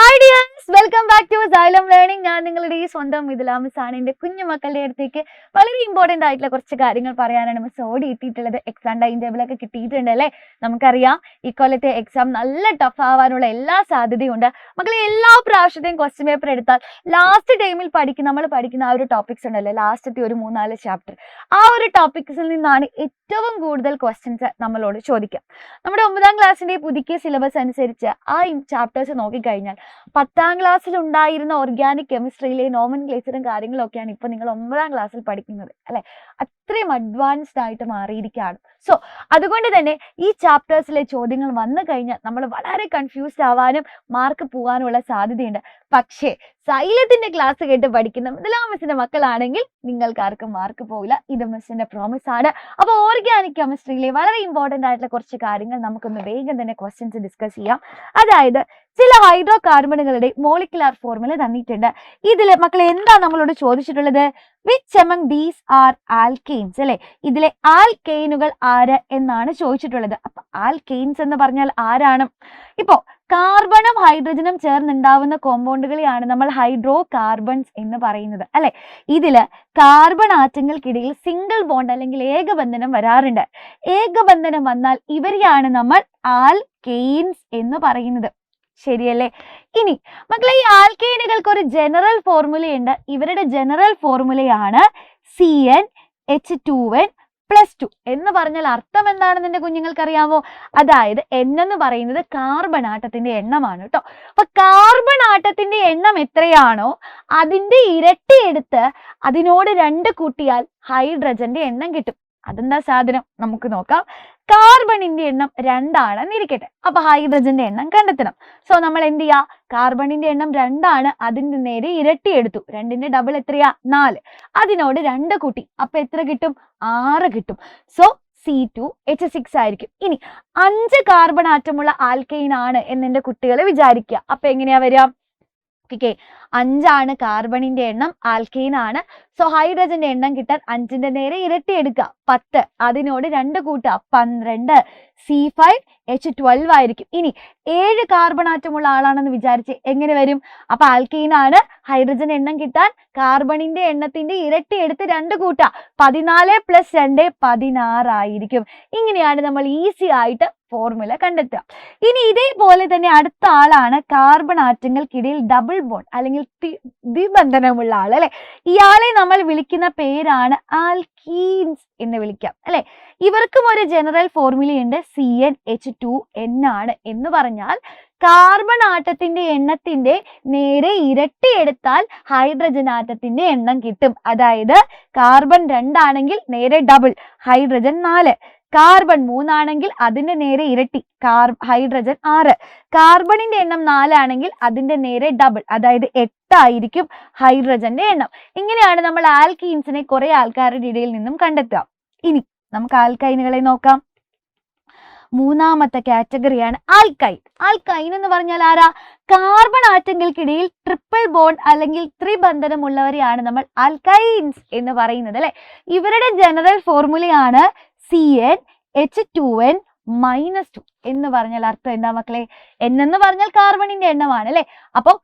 Hi dears, welcome back to Xylem learning. ഞാൻ നിങ്ങളുടെ ഈ സ്വന്തം മിഥില മിസ് ആണ്. എൻ്റെ കുഞ്ഞു മക്കളുടെ അടുത്തേക്ക് വളരെ ഇമ്പോർട്ടൻ്റ് ആയിട്ടുള്ള കുറച്ച് കാര്യങ്ങൾ പറയാനാണ് മിസ് ഓടി എത്തിയിട്ടുള്ളത്. എക്സാം ടൈം ടേബിൾ ഒക്കെ കിട്ടിയിട്ടുണ്ട് അല്ലേ? നമുക്കറിയാം ഇക്കൊല്ലത്തെ എക്സാം നല്ല ടഫ് ആവാനുള്ള എല്ലാ സാധ്യതയും ഉണ്ട്. മക്കളെ, എല്ലാ പ്രാവശ്യത്തെയും ക്വസ്റ്റ്യൻ പേപ്പർ എടുത്താൽ ലാസ്റ്റ് ടൈമിൽ നമ്മൾ പഠിക്കുന്ന ആ ഒരു ടോപ്പിക്സ് ഉണ്ടല്ലോ, ലാസ്റ്റത്തെ ഒരു 3-4 ചാപ്റ്റർ, ആ ഒരു ടോപ്പിക്സിൽ നിന്നാണ് ഏറ്റവും കൂടുതൽ ക്വസ്റ്റ്യൻസ് നമ്മളോട് ചോദിക്കാം. നമ്മുടെ 9ാം ക്ലാസ്സിന്റെ പുതുക്കിയ സിലബസ് അനുസരിച്ച് ആ ചാപ്റ്റേഴ്സ് നോക്കിക്കഴിഞ്ഞാൽ 10ാം ക്ലാസ്സിൽ ഉണ്ടായിരുന്ന ഓർഗാനിക് കെമിസ്ട്രിയിലെ നോമൻക്ലേച്ചറും കാര്യങ്ങളൊക്കെയാണ് ഇപ്പൊ നിങ്ങൾ 9ാം ക്ലാസ്സിൽ പഠിക്കുന്നത് അല്ലെ. അത്രയും അഡ്വാൻസ്ഡ് ആയിട്ട് മാറിയിരിക്കുകയാണ്. സോ അതുകൊണ്ട് തന്നെ ഈ ചാപ്റ്റേഴ്സിലെ ചോദ്യങ്ങൾ വന്നു കഴിഞ്ഞാൽ നമ്മൾ വളരെ കൺഫ്യൂസ്ഡ് ആവാനും മാർക്ക് പോകാനുള്ള സാധ്യതയുണ്ട്. പക്ഷേ സൈലത്തിന്റെ ക്ലാസ് കേട്ട് പഠിക്കുന്ന മിഥില മിസ്സിന്റെ മക്കളാണെങ്കിൽ നിങ്ങൾക്ക് ആർക്കും മാർക്ക് പോകില്ല. ഇത് മിസ്സിന്റെ പ്രോമിസ് ആണ്. അപ്പോൾ ഓർഗാനിക് കെമിസ്ട്രിയിലെ വളരെ ഇമ്പോർട്ടൻ്റ് ആയിട്ടുള്ള കുറച്ച് കാര്യങ്ങൾ നമുക്കൊന്ന് വേഗം തന്നെ ക്വസ്റ്റ്യൻസ് ഡിസ്കസ് ചെയ്യാം. അതായത് ചില ഹൈഡ്രോ കാർബണുകളുടെ മോളിക്കുലാർ ഫോർമുല തന്നിട്ടുണ്ട്. ഇതിൽ മക്കളെ എന്താ നമ്മളോട് ചോദിച്ചിട്ടുള്ളത്? Which among these are alkanes അല്ലെ. ഇതിലെ ആൽക്കെയിനുകൾ ആര് എന്നാണ് ചോദിച്ചിട്ടുള്ളത്. അപ്പൊ ആൽക്കെയിൻസ് എന്ന് പറഞ്ഞാൽ ആരാണ്? ഇപ്പോ കാർബണും ഹൈഡ്രജനും ചേർന്നുണ്ടാവുന്ന കോമ്പൗണ്ടുകളെയാണ് നമ്മൾ ഹൈഡ്രോ കാർബൺസ് എന്ന് പറയുന്നത് അല്ലെ. ഇതില് കാർബൺ ആറ്റങ്ങൾക്കിടയിൽ സിംഗിൾ ബോണ്ട് അല്ലെങ്കിൽ ഏകബന്ധനം വരാറുണ്ട്. ഏകബന്ധനം വന്നാൽ ഇവരെയാണ് നമ്മൾ ആൽക്കെയിൻസ് എന്ന് പറയുന്നത്. ശരിയല്ലേ? ഇനി മക്കളെ, ഈ ആൽക്കെയിനുകൾക്ക് ഒരു ജനറൽ ഫോർമുലയുണ്ട്. ഇവരുടെ ജനറൽ ഫോർമുലയാണ് CnH2n+2 എന്ന് പറഞ്ഞാൽ അർത്ഥം എന്താണെന്ന് എന്റെ കുഞ്ഞുങ്ങൾക്ക് അറിയാമോ? അതായത് N എന്ന് പറയുന്നത് കാർബൺ ആറ്റത്തിന്റെ എണ്ണമാണ് കേട്ടോ. അപ്പൊ കാർബൺ ആറ്റത്തിന്റെ എണ്ണം എത്രയാണോ അതിന്റെ ഇരട്ടി എടുത്ത് അതിനോട് 2 കൂട്ടിയാൽ ഹൈഡ്രജന്റെ എണ്ണം കിട്ടും. അതെന്താ സാധനം നമുക്ക് നോക്കാം. കാർബണിന്റെ എണ്ണം 2 ആണെന്ന് ഇരിക്കട്ടെ. അപ്പൊ ഹൈഡ്രജന്റെ എണ്ണം കണ്ടെത്തണം. സോ നമ്മൾ എന്ത് ചെയ്യാ? കാർബണിന്റെ എണ്ണം 2 ആണ്, അതിന്റെ നേരെ ഇരട്ടി എടുത്തു. 2ന്റെ ഡബിൾ എത്രയാ? 4. അതിനോട് 2 കൂട്ടി. അപ്പൊ എത്ര കിട്ടും? 6 കിട്ടും. സോ C2H6 ആയിരിക്കും. ഇനി 5 കാർബൺ ആറ്റമുള്ള ആൽക്കെയിൻ ആണ് എന്നെ കുട്ടികൾ വിചാരിക്കുക. അപ്പൊ എങ്ങനെയാ വരിക? ഓക്കെ, 5 ആണ് കാർബണിന്റെ എണ്ണം, ആൽക്കെയിൻ ആണ്. സോ ഹൈഡ്രജന്റെ എണ്ണം കിട്ടാൻ 5ന്റെ നേരെ ഇരട്ടി എടുക്കുക, 10. അതിനോട് 2 കൂട്ടുക, 12. C5H12 ആയിരിക്കും. ഇനി 7 കാർബൺ ആറ്റമുള്ള ആളാണെന്ന് വിചാരിച്ച് എങ്ങനെ വരും? അപ്പൊ ആൽക്കെയിൻ ആണ്, ഹൈഡ്രജൻ എണ്ണം കിട്ടാൻ കാർബണിന്റെ എണ്ണത്തിന്റെ ഇരട്ടി എടുത്ത് 2 കൂട്ടുക, 14 + 2 16 ആയിരിക്കും. ഇങ്ങനെയാണ് നമ്മൾ ഈസി ആയിട്ട് ഫോർമുല കണ്ടെത്തുക. ഇനി ഇതേപോലെ തന്നെ അടുത്ത ആളാണ് കാർബൺ ആറ്റങ്ങൾക്കിടയിൽ ഡബിൾ ബോണ്ട് അല്ലെങ്കിൽ ദ്വിബന്ധനമുള്ള ആൾ അല്ലെ. ഇയാളെ നമ്മൾ വിളിക്കുന്ന പേരാണ് ആൽക്കീൻസ് എന്ന് വിളിക്കാം അല്ലെ. ഇവർക്കും ഒരു ജനറൽ ഫോർമുലയുണ്ട്, CnH2n ആണ്. എന്ന് പറഞ്ഞാൽ കാർബൺ ആറ്റത്തിന്റെ എണ്ണത്തിന്റെ നേരെ ഇരട്ടി എടുത്താൽ ഹൈഡ്രജൻ ആറ്റത്തിന്റെ എണ്ണം കിട്ടും. അതായത് കാർബൺ 2 ആണെങ്കിൽ നേരെ ഡബിൾ, ഹൈഡ്രജൻ 4. കാർബൺ 3 ആണെങ്കിൽ അതിന്റെ നേരെ ഇരട്ടി, ഹൈഡ്രജൻ 6. കാർബണിന്റെ എണ്ണം 4 ആണെങ്കിൽ അതിന്റെ നേരെ ഡബിൾ, അതായത് 8 ആയിരിക്കും ഹൈഡ്രജന്റെ എണ്ണം. ഇങ്ങനെയാണ് നമ്മൾ ആൽക്കീൻസിനെ കുറെ ആൾക്കാരുടെ ഇടയിൽ നിന്നും കണ്ടെത്തുക. ഇനി നമുക്ക് ആൽക്കൈനുകളെ നോക്കാം. 3ാമത്തെ കാറ്റഗറിയാണ് ആൽക്കൈൻ. ആൽക്കൈൻ എന്ന് പറഞ്ഞാൽ ആരാ? കാർബൺ ആറ്റങ്ങൾക്കിടയിൽ ട്രിപ്പിൾ ബോണ്ട് അല്ലെങ്കിൽ ത്രിബന്ധനമുള്ളവരെയാണ് നമ്മൾ ആൽക്കൈൻസ് എന്ന് പറയുന്നത് അല്ലെ. ഇവരുടെ ജനറൽ ഫോർമുലയാണ് CnH2n-2 എന്ന് പറഞ്ഞാൽ അർത്ഥം എന്താ മക്കളെ? N എന്ന് പറഞ്ഞാൽ കാർബണിന്റെ എണ്ണമാണ് അല്ലെ. അപ്പോൾ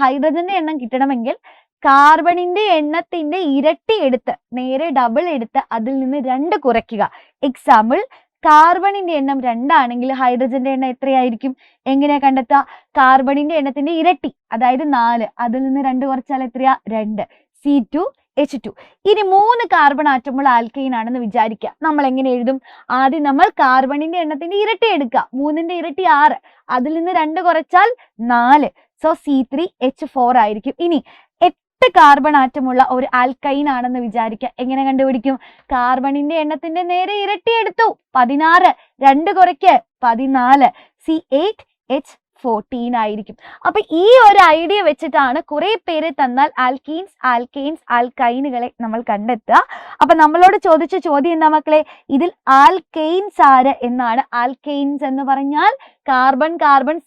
ഹൈഡ്രജന്റെ എണ്ണം കിട്ടണമെങ്കിൽ കാർബണിന്റെ എണ്ണത്തിന്റെ ഇരട്ടി എടുത്ത് നേരെ ഡബിൾ എടുത്ത് അതിൽ നിന്ന് 2 കുറയ്ക്കുക. എക്സാമ്പിൾ, കാർബണിന്റെ എണ്ണം 2 ആണെങ്കിൽ ഹൈഡ്രജന്റെ എണ്ണം എത്രയായിരിക്കും? എങ്ങനെയാ കണ്ടെത്തുക? കാർബണിന്റെ എണ്ണത്തിന്റെ ഇരട്ടി, അതായത് 4, അതിൽ നിന്ന് 2 കുറച്ചാൽ എത്രയാ? 2. C2H2. ഇനി 3 കാർബൺ ആറ്റമുള്ള ആൽക്കെയിൻ ആണെന്ന് വിചാരിക്കുക. നമ്മൾ എങ്ങനെ എഴുതും? ആദ്യം നമ്മൾ കാർബണിന്റെ എണ്ണത്തിന്റെ ഇരട്ടി എടുക്കുക. 3ന്റെ ഇരട്ടി 6, അതിൽ നിന്ന് 2 കുറച്ചാൽ 4. സോ C3H4 ആയിരിക്കും. ഇനി 8 കാർബൺ ആറ്റമുള്ള ഒരു ആൽക്കൈൻ ആണെന്ന് വിചാരിക്കുക. എങ്ങനെ കണ്ടുപിടിക്കും? കാർബണിന്റെ എണ്ണത്തിന്റെ നേരെ ഇരട്ടി എടുത്തു, 16. 2 കുറയ്ക്ക്, 14. C8H14 ആയിരിക്കും. അപ്പൊ ഈ ഒരു ഐഡിയ വെച്ചിട്ടാണ് കുറെ പേര് തന്നാൽ ആൽക്കൈനുകളെ നമ്മൾ കണ്ടെത്തുക. അപ്പൊ നമ്മളോട് ചോദിച്ച ചോദ്യം എന്താ മക്കളെ? ഇതിൽ ആൽക്കെയിൻസ് ആര് എന്നാണ്. ആൽക്കെയിൻസ് എന്ന് പറഞ്ഞാൽ കാർബൺ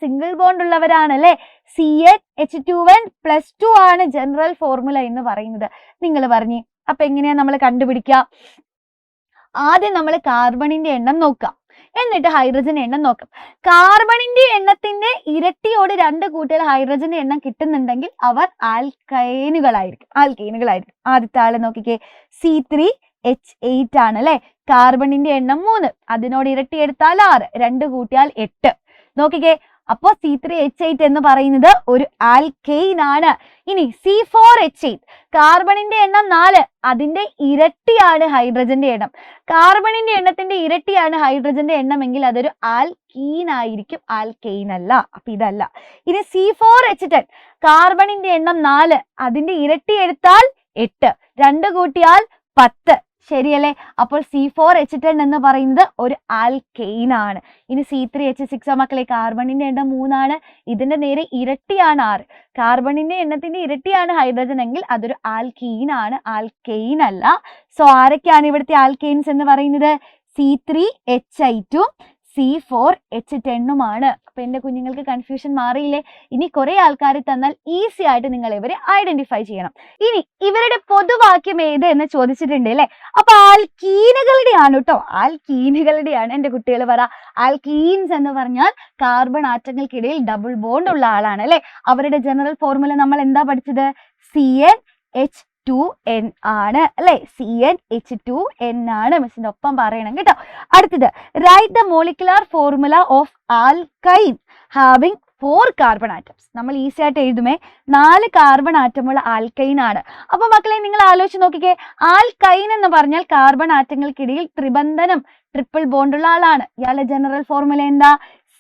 സിംഗിൾ ബോണ്ട് ഉള്ളവരാണ് അല്ലെ. CnH2n+2 ആണ് ജനറൽ ഫോർമുല എന്ന് പറയുന്നത്. നിങ്ങൾ പറഞ്ഞേ, അപ്പൊ എങ്ങനെയാ നമ്മൾ കണ്ടുപിടിക്കുക? ആദ്യം നമ്മൾ കാർബണിന്റെ എണ്ണം നോക്കാം. എന്നിട്ട് ഹൈഡ്രജൻ എണ്ണം നോക്കും. കാർബണിന്റെ എണ്ണത്തിന്റെ ഇരട്ടിയോട് 2 കൂട്ടിയാൽ ഹൈഡ്രജന്റെ എണ്ണം കിട്ടുന്നുണ്ടെങ്കിൽ അവർ ആൽക്കൈനുകളായിരിക്കും. ആദ്യത്തെ ആള് നോക്കിക്കേ, C3H8 ആണ് അല്ലെ. കാർബണിന്റെ എണ്ണം 3, അതിനോട് ഇരട്ടി എടുത്താൽ 6, 2 കൂട്ടിയാൽ 8. നോക്കിക്കേ, അപ്പോ C3H8 എന്ന് പറയുന്നത് ഒരു ആൽക്കെയിൻ ആണ്. ഇനി C4H8, കാർബണിന്റെ എണ്ണം 4, അതിന്റെ ഇരട്ടിയാണ് ഹൈഡ്രജന്റെ എണ്ണം. കാർബണിന്റെ എണ്ണത്തിന്റെ ഇരട്ടിയാണ് ഹൈഡ്രജന്റെ എണ്ണം എങ്കിൽ അതൊരു ആൽക്കീൻ ആയിരിക്കും, ആൽക്കെയിൻ അല്ല. അപ്പൊ ഇതല്ല. ഇനി C4H10, കാർബണിന്റെ എണ്ണം 4, അതിന്റെ ഇരട്ടി എടുത്താൽ 8, 2 കൂട്ടിയാൽ 10. ശരിയല്ലേ? അപ്പോൾ C4H10 എന്ന് പറയുന്നത് ഒരു ആൽക്കെയിൻ ആണ്. ഇനി C3H6 മക്കളെ, കാർബണിന്റെ എണ്ണം 3 ആണ്, ഇതിന്റെ നേരെ ഇരട്ടിയാണ് 6. കാർബണിന്റെ എണ്ണത്തിന്റെ ഇരട്ടിയാണ് ഹൈഡ്രജൻ എങ്കിൽ അതൊരു ആൽക്കീൻ ആണ്, ആൽക്കെയിൻ അല്ല. സോ ആരൊക്കെയാണ് ഇവിടുത്തെ ആൽക്കെയിൻസ് എന്ന് പറയുന്നത്? C3H8 C4H10 അപ്പൊ എന്റെ കുഞ്ഞുങ്ങൾക്ക് കൺഫ്യൂഷൻ മാറിയില്ലേ? ഇനി കുറെ ആൾക്കാർ തന്നാൽ ഈസി ആയിട്ട് നിങ്ങൾ ഇവരെ ഐഡന്റിഫൈ ചെയ്യണം. ഇനി ഇവരുടെ പൊതുവാക്യം ഏത് എന്ന് ചോദിച്ചിട്ടുണ്ട് അല്ലെ. അപ്പൊ ആൽക്കീനുകളുടെയാണ് കേട്ടോ, ആൽക്കീനുകളുടെയാണ്. എന്റെ കുട്ടികൾ പറ, ആൽക്കീൻസ് എന്ന് പറഞ്ഞാൽ കാർബൺ ആറ്റങ്ങൾക്കിടയിൽ ഡബിൾ ബോണ്ട് ഉള്ള ആളാണ് അല്ലെ. അവരുടെ ജനറൽ ഫോർമുല നമ്മൾ എന്താ പഠിച്ചത്? CnH2n ആണ് അല്ലെ. CnH2n ആണ്. മിസ്സിന്റെ ഒപ്പം പറയണം കേട്ടോ. അടുത്തത്, write the molecular formula of alkyne having 4 carbon atoms. നമ്മൾ ഈസി ആയിട്ട് എഴുതുമേ, 4 കാർബൺ ആറ്റമുള്ള ആൽക്കൈൻ ആണ്. അപ്പൊ മക്കളെ നിങ്ങൾ ആലോചിച്ച് നോക്കിക്കേ, ആൽക്കൈൻ എന്ന് പറഞ്ഞാൽ കാർബൺ ആറ്റങ്ങൾക്കിടയിൽ ത്രിബന്ധനം, ട്രിപ്പിൾ ബോണ്ട് ഉള്ള ആളാണ്. ഇയാളുടെ ജനറൽ ഫോർമുല എന്താ?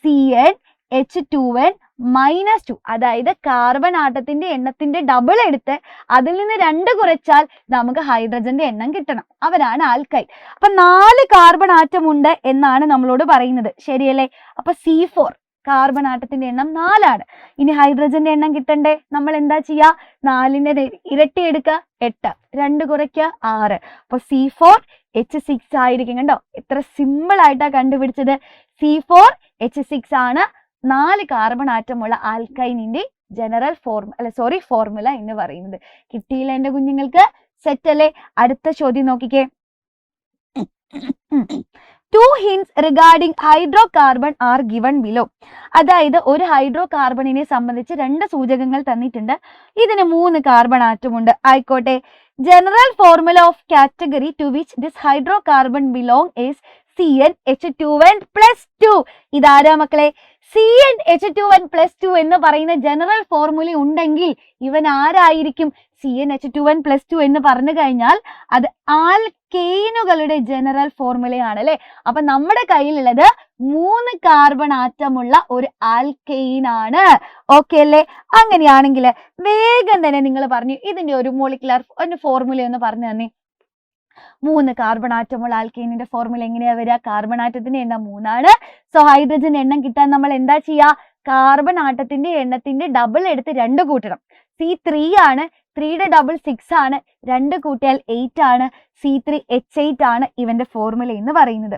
CnH2n -2. അതായത് കാർബൺ ആറ്റത്തിന്റെ എണ്ണത്തിന്റെ ഡബിൾ എടുത്ത് അതിൽ നിന്ന് 2 കുറച്ചാൽ നമുക്ക് ഹൈഡ്രജന്റെ എണ്ണം കിട്ടണം. അവരാണ് ആൽക്കൈൻ. അപ്പൊ 4 കാർബൺ ആറ്റം ഉണ്ട് എന്നാണ് നമ്മളോട് പറയുന്നത്. ശരിയല്ലേ? അപ്പൊ C4, കാർബൺ ആറ്റത്തിന്റെ എണ്ണം 4 ആണ്. ഇനി ഹൈഡ്രജന്റെ എണ്ണം കിട്ടണ്ടേ? നമ്മൾ എന്താ ചെയ്യാ? 4ന്റെ ഇരട്ടി എടുക്കുക, 8, 2 കുറയ്ക്കുക, 6. അപ്പൊ C4H6 ആയിരിക്കും. കണ്ടോ, എത്ര സിമ്പിൾ ആയിട്ടാ കണ്ടുപിടിച്ചത്. C4H6 ആണ് 4 കാർബൺ ആറ്റമുള്ള ആൽക്കൈനിന്റെ ജനറൽ ഫോർമുല എന്ന് പറയുന്നത്. കിട്ടിയില്ല എന്റെ കുഞ്ഞുങ്ങൾക്ക്? സെറ്റ് അല്ലേ? അടുത്ത ചോദ്യം നോക്കിക്കേ. 2 hints regarding hydrocarbon are given below. അതായത് ഒരു ഹൈഡ്രോ കാർബണിനെ സംബന്ധിച്ച് 2 സൂചകങ്ങൾ തന്നിട്ടുണ്ട്. ഇതിന് 3 കാർബൺ ആറ്റം ഉണ്ട്. ആയിക്കോട്ടെ. General formula of category two which this hydrocarbon belong is CnH2n+2. ഇതാരാ മക്കളെ? CnH2n+2 എന്ന് പറയുന്ന ജനറൽ ഫോർമുല ഉണ്ടെങ്കിൽ ഇവൻ ആരായിരിക്കും? CnH2n+2 എന്ന് പറഞ്ഞു കഴിഞ്ഞാൽ അത് ആൽക്കെയിനുകളുടെ ജനറൽ ഫോർമുലയാണ് അല്ലെ. അപ്പൊ നമ്മുടെ കയ്യിലുള്ളത് 3 കാർബൺ ആറ്റമുള്ള ഒരു ആൽക്കെയിൻ ആണ്. ഓക്കെ അല്ലേ? അങ്ങനെയാണെങ്കിൽ വേഗം തന്നെ നിങ്ങൾ പറഞ്ഞു ഇതിന്റെ ഒരു മോളിക്കുലർ ഫോർമുല ഒന്ന് പറഞ്ഞു തന്നെ. 3 കാർബൺ ആറ്റമുള്ള ആൽക്കെയിനിന്റെ ഫോർമുല എങ്ങനെയാ വരിക? കാർബൺ ആറ്റത്തിന്റെ എണ്ണം 3 ആണ്. സോ ഹൈഡ്രജൻ എണ്ണം കിട്ടാൻ നമ്മൾ എന്താ ചെയ്യാ? കാർബൺ ആറ്റത്തിന്റെ എണ്ണത്തിന്റെ ഡബിൾ എടുത്ത് 2 കൂട്ടണം. C3 ആണ്, 3യുടെ ഡബിൾ 6 ആണ്, 2 കൂട്ടിയാൽ 8 ആണ്. C3H8 ആണ് ഇവന്റെ ഫോർമുല എന്ന് പറയുന്നത്.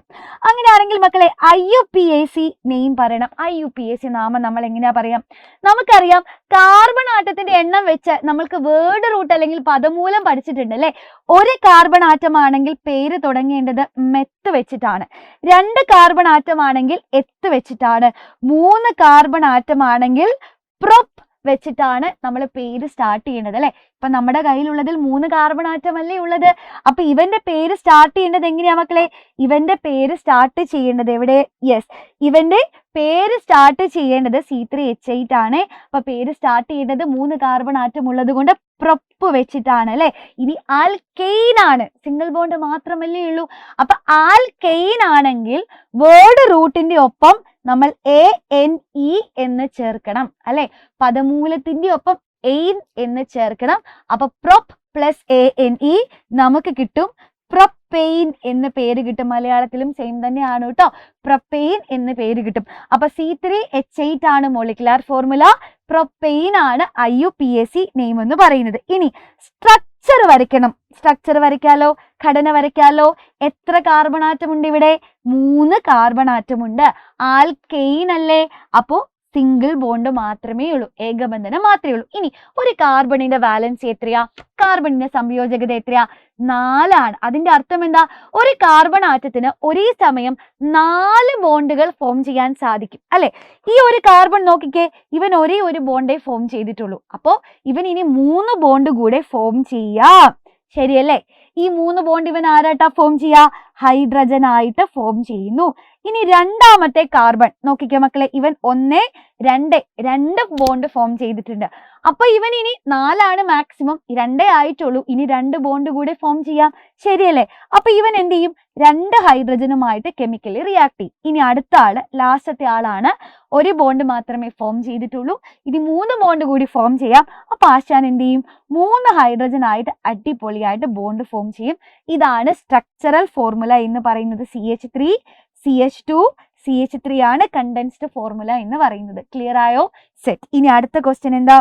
അങ്ങനെയാണെങ്കിൽ മക്കളെ IUPAC നെയിം പറയണം. IUPAC നാമം നമ്മൾ എങ്ങനെയാ പറയാം? നമുക്കറിയാം കാർബൺ ആറ്റത്തിന്റെ എണ്ണം വെച്ച് നമ്മൾക്ക് വേർഡ് റൂട്ട് അല്ലെങ്കിൽ പദമൂലം പഠിച്ചിട്ടുണ്ട് അല്ലെ. ഒരു കാർബൺ ആറ്റം ആണെങ്കിൽ പേര് തുടങ്ങേണ്ടത് മെത്ത് വെച്ചിട്ടാണ്. 2 കാർബൺ ആറ്റം ആണെങ്കിൽ എത്ത് വെച്ചിട്ടാണ്. 3 കാർബൺ ആറ്റം ആണെങ്കിൽ പ്രൊപ്പ് വെച്ചിട്ടാണ് നമ്മൾ പേര് സ്റ്റാർട്ട് ചെയ്യേണ്ടത് അല്ലെ. ഇപ്പൊ നമ്മുടെ കയ്യിലുള്ളതിൽ 3 കാർബൺ ആറ്റം അല്ലേ ഉള്ളത്. അപ്പൊ ഇവന്റെ പേര് സ്റ്റാർട്ട് ചെയ്യേണ്ടത് എങ്ങനെയാ മക്കളെ? ഇവന്റെ പേര് സ്റ്റാർട്ട് ചെയ്യേണ്ടത് എവിടെ? യെസ്, ഇവന്റെ പേര് സ്റ്റാർട്ട് ചെയ്യേണ്ടത് C3H8 ആണ്. അപ്പൊ പേര് സ്റ്റാർട്ട് ചെയ്യേണ്ടത് 3 കാർബൺ ആറ്റം ഉള്ളത് കൊണ്ട് പ്രൊപ്പ് വെച്ചിട്ടാണ് അല്ലെ. ഇനി ആൽക്കെയിൻ ആണ്, സിംഗിൾ ബോണ്ട് മാത്രമല്ലേ ഉള്ളൂ. അപ്പൊ ആൽക്കെയിൻ ആണെങ്കിൽ വേർഡ് റൂട്ടിന്റെ ഒപ്പം നമ്മൾ ANE എന്ന് ചേർക്കണം അല്ലെ. പദമൂലത്തിന്റെ ഒപ്പം എയിൻ എന്ന് ചേർക്കണം. അപ്പൊ പ്രൊപ്പ് പ്ലസ് ANE നമുക്ക് കിട്ടും പ്രൊപ്പെയിൻ എന്ന് പേര് കിട്ടും. മലയാളത്തിലും സെയിം തന്നെയാണ് കേട്ടോ, പ്രൊപ്പെയിൻ എന്ന് പേര് കിട്ടും. അപ്പൊ C3H8 ആണ് മോളിക്കുലർ ഫോർമുല, പ്രൊപ്പെയിൻ ആണ് IUPAC നെയിം എന്ന് പറയുന്നത്. ഇനി സ്ട്രക്ചർ വരയ്ക്കണം. സ്ട്രക്ചർ വരയ്ക്കാലോ, ഘടന വരയ്ക്കാലോ. എത്ര കാർബൺ ആറ്റം ഉണ്ട് ഇവിടെ? 3 കാർബൺ ആറ്റം ഉണ്ട്. ആൽക്കെയിൻ അല്ലേ. അപ്പോ സിംഗിൾ ബോണ്ട് മാത്രമേ ഉള്ളൂ, ഏകബന്ധനം മാത്രമേ ഉള്ളൂ. ഇനി ഒരു കാർബണിന്റെ വാലൻസി എത്രയാ, കാർബണിന്റെ സംയോജകത എത്രയാ, 4 അതിന്റെ അർത്ഥം എന്താ, ഒരു കാർബൺ ആറ്റത്തിന് ഒരേ സമയം 4 ബോണ്ടുകൾ ഫോം ചെയ്യാൻ സാധിക്കും അല്ലെ. ഈ ഒരു കാർബൺ നോക്കിക്കേ, ഇവൻ ഒരേ ഒരു ബോണ്ടേ ഫോം ചെയ്തിട്ടുള്ളൂ. അപ്പോ ഇവൻ ഇനി 3 ബോണ്ട് കൂടെ ഫോം ചെയ്യാം, ശരിയല്ലേ. ഈ 3 ബോണ്ട് ഇവൻ ആരായിട്ടാ ഫോം ചെയ്യാ, ഹൈഡ്രജൻ ആയിട്ട് ഫോം ചെയ്യുന്നു. ഇനി രണ്ടാമത്തെ കാർബൺ നോക്കിക്കേ മക്കളെ, ഇവൻ 1, 2 ബോണ്ട് ഫോം ചെയ്തിട്ടുണ്ട്. അപ്പൊ ഇവൻ ഇനി 4 മാക്സിമം, 2 ആയിട്ടുള്ളൂ, ഇനി 2 ബോണ്ട് കൂടെ ഫോം ചെയ്യാം, ശരിയല്ലേ. അപ്പൊ ഇവൻ എന്ത് ചെയ്യും, 2 ഹൈഡ്രജനുമായിട്ട് കെമിക്കലി റിയാക്ട് ചെയ്യും. ഇനി അടുത്ത ആള്, ലാസ്റ്റത്തെ ആളാണ്, ഒരു ബോണ്ട് മാത്രമേ ഫോം ചെയ്തിട്ടുള്ളൂ, ഇനി 3 ബോണ്ട് കൂടി ഫോം ചെയ്യാം. അപ്പൊ ആശാൻ എന്ത് ചെയ്യും, 3 ഹൈഡ്രജൻ ആയിട്ട് അടിപൊളിയായിട്ട് ബോണ്ട് ഫോം ചെയ്യും. ഇതാണ് സ്ട്രക്ചറൽ ഫോർമുല എന്ന് പറയുന്നത്. CH3 CH2 CH3 ആണ് കണ്ടൻസ്ഡ് ഫോർമുല എന്ന് പറയുന്നത്. ക്ലിയർ ആയോ? സെറ്റ്. ഇനി അടുത്ത ക്വസ്റ്റ്യൻ എന്താ,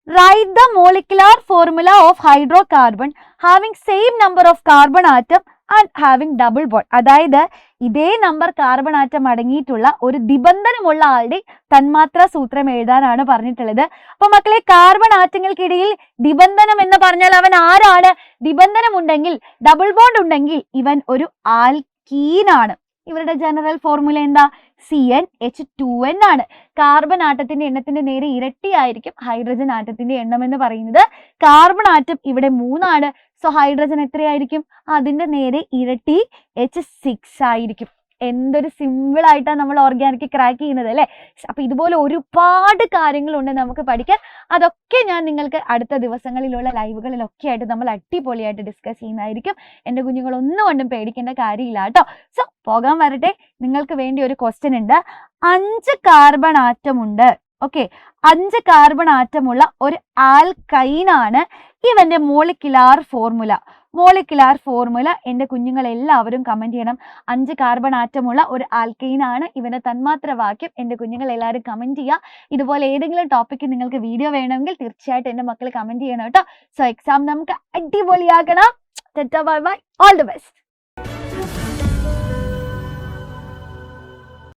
write the molecular formula of hydrocarbon having same number of carbon atom and having double bond. അതായത് ഇതേ നമ്പർ കാർബൺ ആറ്റം അടങ്ങിയിട്ടുള്ള ഒരു ദിബന്ധനമുള്ള ആളുടെ തന്മാത്രാ സൂത്രം എഴുതാനാണ് പറഞ്ഞിട്ടുള്ളത്. അപ്പൊ മക്കളെ, കാർബൺ ആറ്റങ്ങൾക്കിടയിൽ ദിബന്ധനം എന്ന് പറഞ്ഞാൽ അവൻ ആരാണ്, ദിബന്ധനം ഉണ്ടെങ്കിൽ, ഡബിൾ ബോണ്ട് ഉണ്ടെങ്കിൽ ഇവൻ ഒരു ആൽക്കീനാണ്. ഇവരുടെ ജനറൽ ഫോർമുല എന്താ, CnH2n ആണ്. കാർബൺ ആറ്റത്തിന്റെ എണ്ണത്തിന്റെ നേരെ ഇരട്ടിയായിരിക്കും ഹൈഡ്രജൻ ആറ്റത്തിന്റെ എണ്ണം എന്ന് പറയുന്നത്. കാർബൺ ആറ്റം ഇവിടെ 3 സോ ഹൈഡ്രജൻ എത്രയായിരിക്കും, അതിന്റെ നേരെ ഇരട്ടി H6 ആയിരിക്കും. എന്തൊരു സിമ്പിൾ ആയിട്ടാണ് നമ്മൾ ഓർഗാനിക് ക്രാക്ക് ചെയ്യുന്നത് അല്ലേ. അപ്പൊ ഇതുപോലെ ഒരുപാട് കാര്യങ്ങളുണ്ട് നമുക്ക് പഠിക്കാൻ. അതൊക്കെ ഞാൻ നിങ്ങൾക്ക് അടുത്ത ദിവസങ്ങളിലുള്ള ലൈവുകളിലൊക്കെ ആയിട്ട് നമ്മൾ അടിപൊളിയായിട്ട് ഡിസ്കസ് ചെയ്യുന്നതായിരിക്കും. എൻ്റെ കുഞ്ഞുങ്ങൾ ഒന്നും കൊണ്ടും പേടിക്കേണ്ട കാര്യമില്ല കേട്ടോ. സോ പോകാൻ വരട്ടെ. നിങ്ങൾക്ക് വേണ്ടി ഒരു ക്വസ്റ്റ്യൻ ഉണ്ട്. 5 കാർബൺ ആറ്റം ഉണ്ട്, ഓക്കെ, 5 കാർബൺ ആറ്റമുള്ള ഒരു ആൽക്കൈനാണ് ഇവന്റെ മോളിക്കുലാർ ഫോർമുല. മോളിക്കുലാർ ഫോർമുല എൻ്റെ കുഞ്ഞുങ്ങൾ എല്ലാവരും കമന്റ് ചെയ്യണം. 5 കാർബൺ ആറ്റമുള്ള ഒരു ആൽക്കൈനാണ് ഇവന്റെ തന്മാത്ര വാക്യം. എൻ്റെ കുഞ്ഞുങ്ങൾ എല്ലാവരും കമന്റ് ചെയ്യുക. ഇതുപോലെ ഏതെങ്കിലും ടോപ്പിക്ക് നിങ്ങൾക്ക് വീഡിയോ വേണമെങ്കിൽ തീർച്ചയായിട്ടും എൻ്റെ മക്കൾ കമന്റ് ചെയ്യണം കേട്ടോ. സോ എക്സാം നമുക്ക് അടിപൊളിയാക്കണം. Bye bye, all the best.